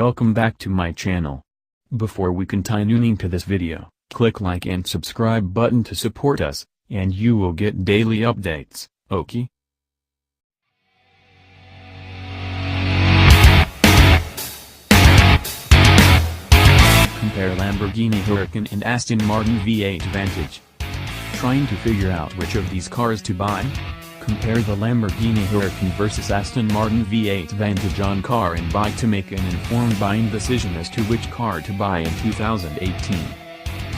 Welcome back to my channel. Before we continue to this video, click like and subscribe button to support us, and you will get daily updates, okay? Compare Lamborghini Huracan and Aston Martin V8 Vantage. Trying to figure out which of these cars to buy? Compare the Lamborghini Huracan versus Aston Martin V8 Vantage on CarAndBike to make an informed buying decision as to which car to buy in 2018.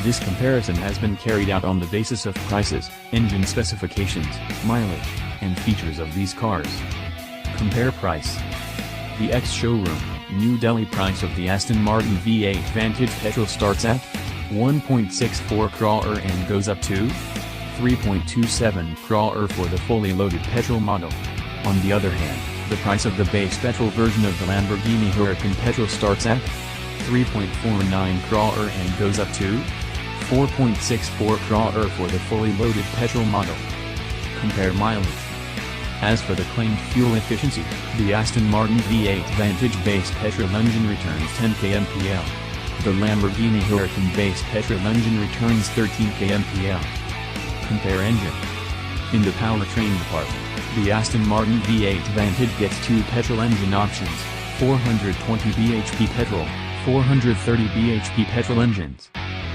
This comparison has been carried out on the basis of prices, engine specifications, mileage, and features of these cars. Compare price. The ex-showroom, New Delhi price of the Aston Martin V8 Vantage Petrol starts at 1.64 Crore and goes up to 3.27 Crore for the fully loaded petrol model. On the other hand, the price of the base petrol version of the Lamborghini Huracan Petrol starts at 3.49 Crore and goes up to 4.64 Crore for the fully loaded petrol model. Compare mileage. As for the claimed fuel efficiency, the Aston Martin V8 Vantage base petrol engine returns 10 kmpl. The Lamborghini Huracan base petrol engine returns 13 kmpl. Compare engine. In the powertrain department, the Aston Martin V8 Vantage gets two petrol engine options, 420 bhp petrol, 430 bhp petrol engines.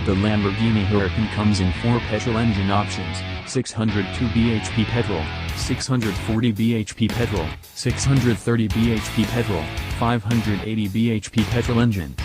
The Lamborghini Huracan comes in four petrol engine options, 602 bhp petrol, 640 bhp petrol, 630 bhp petrol, 580 bhp petrol engines.